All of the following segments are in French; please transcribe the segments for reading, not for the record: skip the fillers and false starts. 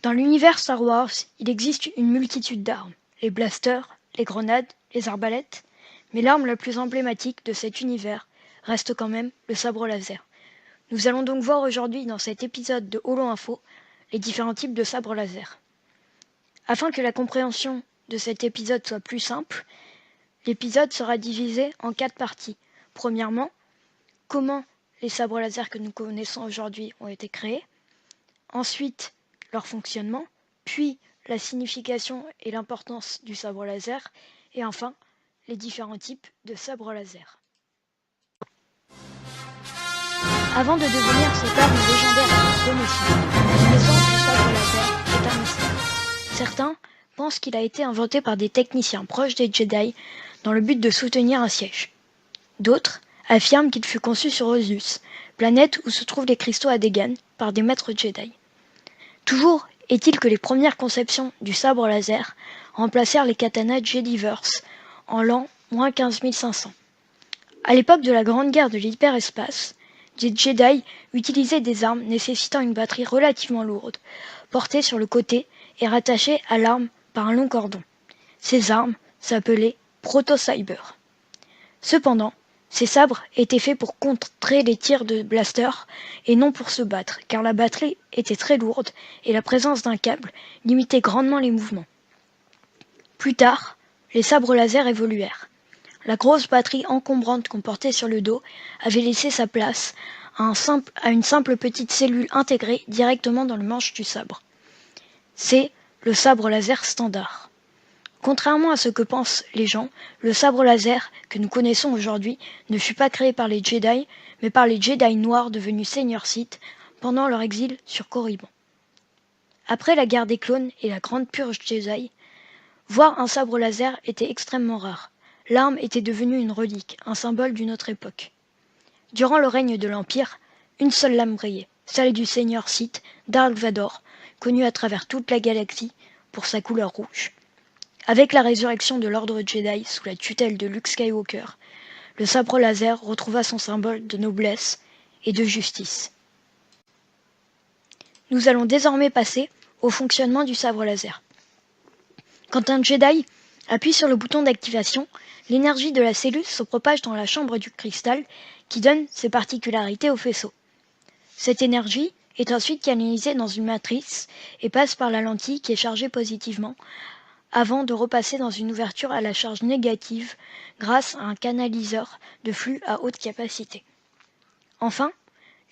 Dans l'univers Star Wars, il existe une multitude d'armes, les blasters, les grenades, les arbalètes, mais l'arme la plus emblématique de cet univers reste quand même le sabre laser. Nous allons donc voir aujourd'hui dans cet épisode de Holo Info les différents types de sabres laser. Afin que la compréhension de cet épisode soit plus simple, l'épisode sera divisé en 4 parties. Premièrement, comment les sabres laser que nous connaissons aujourd'hui ont été créés. Ensuite, leur fonctionnement, puis la signification et l'importance du sabre laser, et enfin, les différents types de sabres laser. Avant de devenir cette arme légendaire que nous connaissons, la naissance du sabre laser est un mystère. Certains pensent qu'il a été inventé par des techniciens proches des Jedi dans le but de soutenir un siège. D'autres affirment qu'il fut conçu sur Ossus, planète où se trouvent les cristaux Adegan, par des maîtres Jedi. Toujours est-il que les premières conceptions du sabre laser remplacèrent les katanas Jediverse en l'an -15500. À l'époque de la Grande Guerre de l'hyperespace, les Jedi utilisaient des armes nécessitant une batterie relativement lourde, portée sur le côté et rattachée à l'arme par un long cordon. Ces armes s'appelaient proto-cyber. Cependant, ces sabres étaient faits pour contrer les tirs de blasters et non pour se battre, car la batterie était très lourde et la présence d'un câble limitait grandement les mouvements. Plus tard, les sabres laser évoluèrent. La grosse batterie encombrante qu'on portait sur le dos avait laissé sa place à une simple petite cellule intégrée directement dans le manche du sabre. C'est le sabre laser standard. Contrairement à ce que pensent les gens, le sabre laser que nous connaissons aujourd'hui ne fut pas créé par les Jedi, mais par les Jedi noirs devenus Seigneur Sith pendant leur exil sur Korriban. Après la guerre des clones et la grande purge Jedi, voir un sabre laser était extrêmement rare. L'arme était devenue une relique, un symbole d'une autre époque. Durant le règne de l'Empire, une seule lame brillait, celle du Seigneur Sith, Dark Vador, connu à travers toute la galaxie pour sa couleur rouge. Avec la résurrection de l'ordre Jedi sous la tutelle de Luke Skywalker, le sabre laser retrouva son symbole de noblesse et de justice. Nous allons désormais passer au fonctionnement du sabre laser. Quand un Jedi appuie sur le bouton d'activation, l'énergie de la cellule se propage dans la chambre du cristal qui donne ses particularités au faisceau. Cette énergie est ensuite canalisée dans une matrice et passe par la lentille qui est chargée positivement avant de repasser dans une ouverture à la charge négative grâce à un canaliseur de flux à haute capacité. Enfin,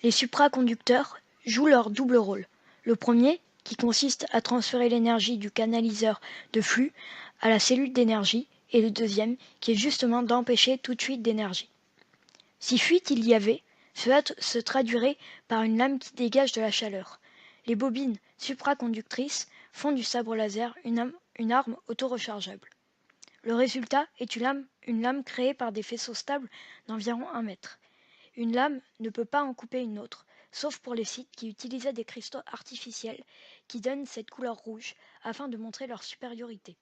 les supraconducteurs jouent leur double rôle. Le premier, qui consiste à transférer l'énergie du canaliseur de flux à la cellule d'énergie, et le deuxième, qui est justement d'empêcher toute fuite d'énergie. Si fuite il y avait, cela se traduirait par une lame qui dégage de la chaleur. Les bobines supraconductrices font du sabre laser une arme auto-rechargeable. Le résultat est une lame créée par des faisceaux stables d'environ 1 mètre. Une lame ne peut pas en couper une autre, sauf pour les Sith qui utilisaient des cristaux artificiels qui donnent cette couleur rouge afin de montrer leur supériorité.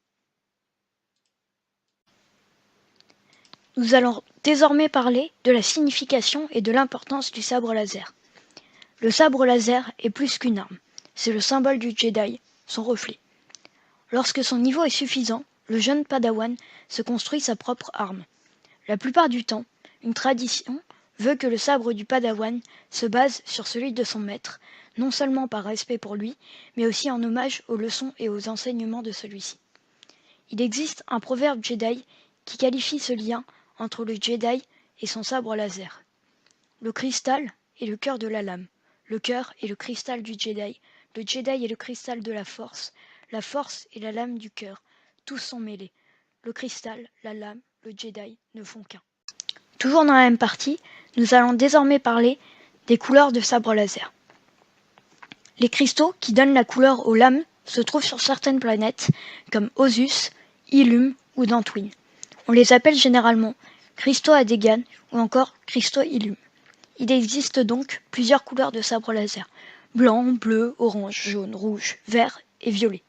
Nous allons désormais parler de la signification et de l'importance du sabre laser. Le sabre laser est plus qu'une arme, c'est le symbole du Jedi, son reflet. Lorsque son niveau est suffisant, le jeune Padawan se construit sa propre arme. La plupart du temps, une tradition veut que le sabre du Padawan se base sur celui de son maître, non seulement par respect pour lui, mais aussi en hommage aux leçons et aux enseignements de celui-ci. Il existe un proverbe Jedi qui qualifie ce lien entre le Jedi et son sabre laser. Le cristal est le cœur de la lame, le cœur est le cristal du Jedi, le Jedi est le cristal de la force est la lame du cœur, tous sont mêlés. Le cristal, la lame, le Jedi ne font qu'un. Toujours dans la même partie, nous allons désormais parler des couleurs de sabre laser. Les cristaux qui donnent la couleur aux lames se trouvent sur certaines planètes, comme Ossus, Ilum ou Dantooine. On les appelle généralement cristaux Adegan ou encore cristaux Ilum. Il existe donc plusieurs couleurs de sabre laser, blanc, bleu, orange, jaune, rouge, vert et violet.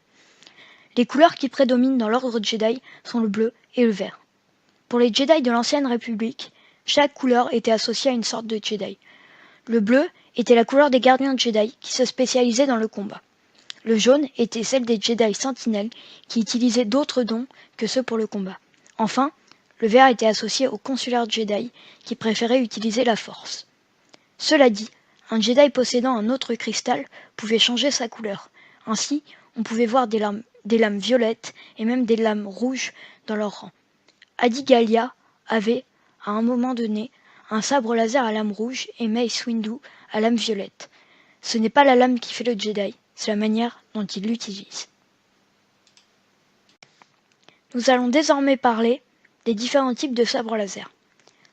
Les couleurs qui prédominent dans l'ordre Jedi sont le bleu et le vert. Pour les Jedi de l'ancienne République, chaque couleur était associée à une sorte de Jedi. Le bleu était la couleur des gardiens Jedi qui se spécialisaient dans le combat. Le jaune était celle des Jedi Sentinelles qui utilisaient d'autres dons que ceux pour le combat. Enfin, le vert était associé aux consulaires Jedi qui préféraient utiliser la force. Cela dit, un Jedi possédant un autre cristal pouvait changer sa couleur. Ainsi, on pouvait voir des lames violettes et même des lames rouges dans leur rang. Adi Gallia avait, à un moment donné, un sabre laser à lame rouge et Mace Windu à lame violette. Ce n'est pas la lame qui fait le Jedi, c'est la manière dont il l'utilise. Nous allons désormais parler des différents types de sabres laser.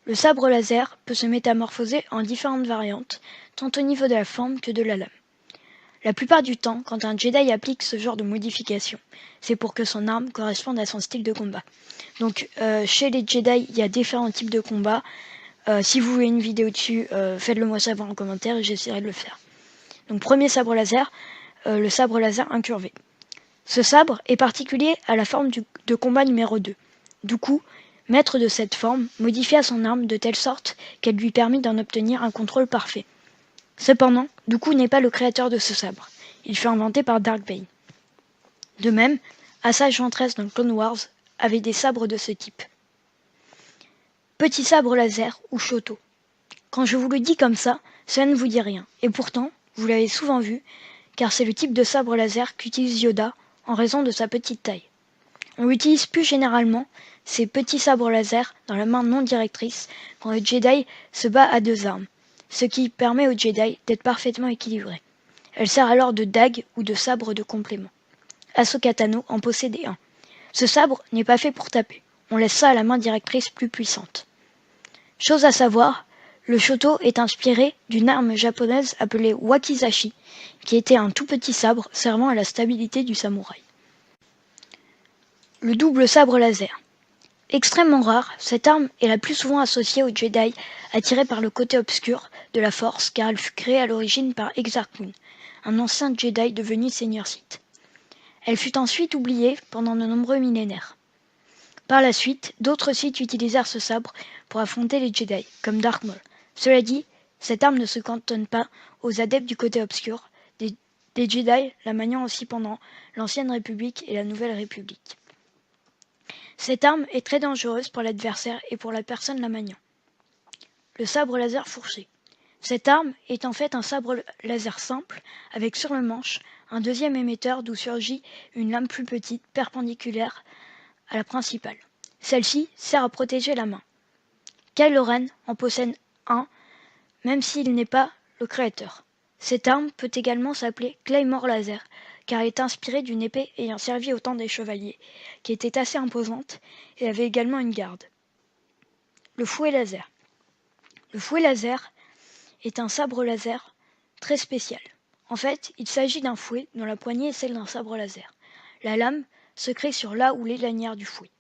Le sabre laser peut se métamorphoser en différentes variantes, tant au niveau de la forme que de la lame. La plupart du temps, quand un Jedi applique ce genre de modification, c'est pour que son arme corresponde à son style de combat. Donc chez les Jedi, il y a différents types de combats. Si vous voulez une vidéo dessus, faites-le moi savoir en commentaire et j'essaierai de le faire. Donc premier sabre laser, le sabre laser incurvé. Ce sabre est particulier à la forme de combat numéro 2. Du coup, maître de cette forme modifia son arme de telle sorte qu'elle lui permit d'en obtenir un contrôle parfait. Cependant, Dooku n'est pas le créateur de ce sabre. Il fut inventé par Dark Bane. De même, Asajj Ventress dans Clone Wars avait des sabres de ce type. Petit sabre laser ou Shoto. Quand je vous le dis comme ça, cela ne vous dit rien. Et pourtant, vous l'avez souvent vu, car c'est le type de sabre laser qu'utilise Yoda en raison de sa petite taille. On utilise plus généralement ces petits sabres laser dans la main non directrice quand le Jedi se bat à deux armes, ce qui permet au Jedi d'être parfaitement équilibré. Elle sert alors de dague ou de sabre de complément. Ahsoka Tano en possédait un. Ce sabre n'est pas fait pour taper, on laisse ça à la main directrice plus puissante. Chose à savoir, le Shoto est inspiré d'une arme japonaise appelée wakizashi, qui était un tout petit sabre servant à la stabilité du samouraï. Le double sabre laser. Extrêmement rare, cette arme est la plus souvent associée aux Jedi attirés par le côté obscur de la Force car elle fut créée à l'origine par Exar Kun, un ancien Jedi devenu Seigneur Sith. Elle fut ensuite oubliée pendant de nombreux millénaires. Par la suite, d'autres Sith utilisèrent ce sabre pour affronter les Jedi, comme Dark Maul. Cela dit, cette arme ne se cantonne pas aux adeptes du côté obscur, des Jedi la maniant aussi pendant l'Ancienne République et la Nouvelle République. Cette arme est très dangereuse pour l'adversaire et pour la personne la maniant. Le sabre laser fourché. Cette arme est en fait un sabre laser simple avec sur le manche un deuxième émetteur d'où surgit une lame plus petite perpendiculaire à la principale. Celle-ci sert à protéger la main. Kylo Ren en possède un, même s'il n'est pas le créateur. Cette arme peut également s'appeler Claymore laser, car elle est inspirée d'une épée ayant servi au temps des chevaliers, qui était assez imposante et avait également une garde. Le fouet laser. Le fouet laser est un sabre laser très spécial. En fait, il s'agit d'un fouet dont la poignée est celle d'un sabre laser. La lame se crée sur là où l'est lanière du fouet.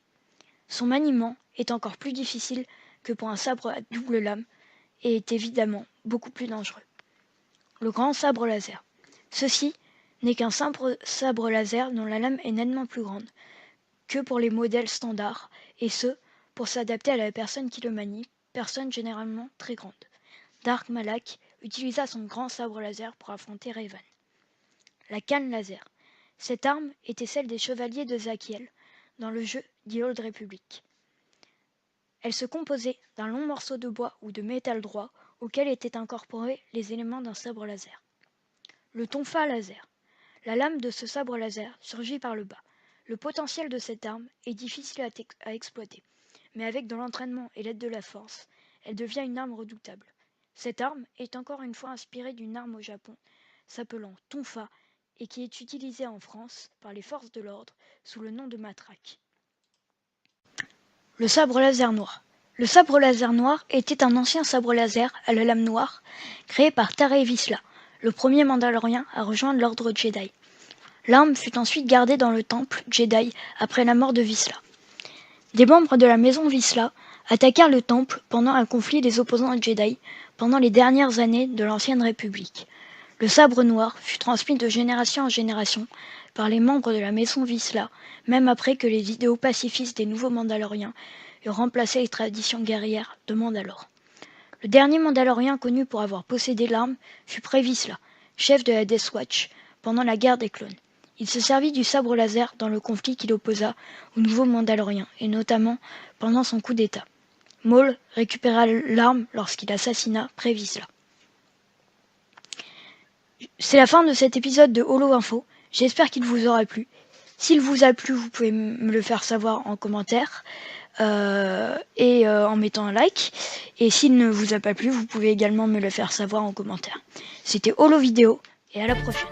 Son maniement est encore plus difficile que pour un sabre à double lame et est évidemment beaucoup plus dangereux. Le grand sabre laser. Ceci n'est qu'un simple sabre laser dont la lame est nettement plus grande que pour les modèles standards, et ce, pour s'adapter à la personne qui le manie, personne généralement très grande. Dark Malak utilisa son grand sabre laser pour affronter Revan. La canne laser. Cette arme était celle des chevaliers de Zakiel dans le jeu The Old Republic. Elle se composait d'un long morceau de bois ou de métal droit auquel étaient incorporés les éléments d'un sabre laser. Le tonfa laser. La lame de ce sabre laser surgit par le bas. Le potentiel de cette arme est difficile à exploiter, mais avec de l'entraînement et l'aide de la force, elle devient une arme redoutable. Cette arme est encore une fois inspirée d'une arme au Japon, s'appelant tonfa, et qui est utilisée en France par les forces de l'ordre sous le nom de matraque. Le sabre laser noir. Le sabre laser noir était un ancien sabre laser à la lame noire, créé par Tarre Vizsla, le premier Mandalorien à rejoindre l'ordre Jedi. L'arme fut ensuite gardée dans le temple Jedi après la mort de Vizsla. Des membres de la maison Vizsla attaquèrent le temple pendant un conflit des opposants Jedi pendant les dernières années de l'Ancienne République. Le sabre noir fut transmis de génération en génération par les membres de la maison Vizsla, même après que les idéaux pacifistes des nouveaux Mandaloriens eurent remplacé les traditions guerrières de Mandalore. Le dernier Mandalorien connu pour avoir possédé l'arme fut Pre Vizsla, chef de la Death Watch, pendant la guerre des clones. Il se servit du sabre laser dans le conflit qui l'opposa au nouveau Mandalorien, et notamment pendant son coup d'État. Maul récupéra l'arme lorsqu'il assassina Pre Vizsla. C'est la fin de cet épisode de Holo Info. J'espère qu'il vous aura plu. S'il vous a plu, vous pouvez me le faire savoir en commentaire et en mettant un like. Et s'il ne vous a pas plu, vous pouvez également me le faire savoir en commentaire. C'était Holo Vidéo et à la prochaine.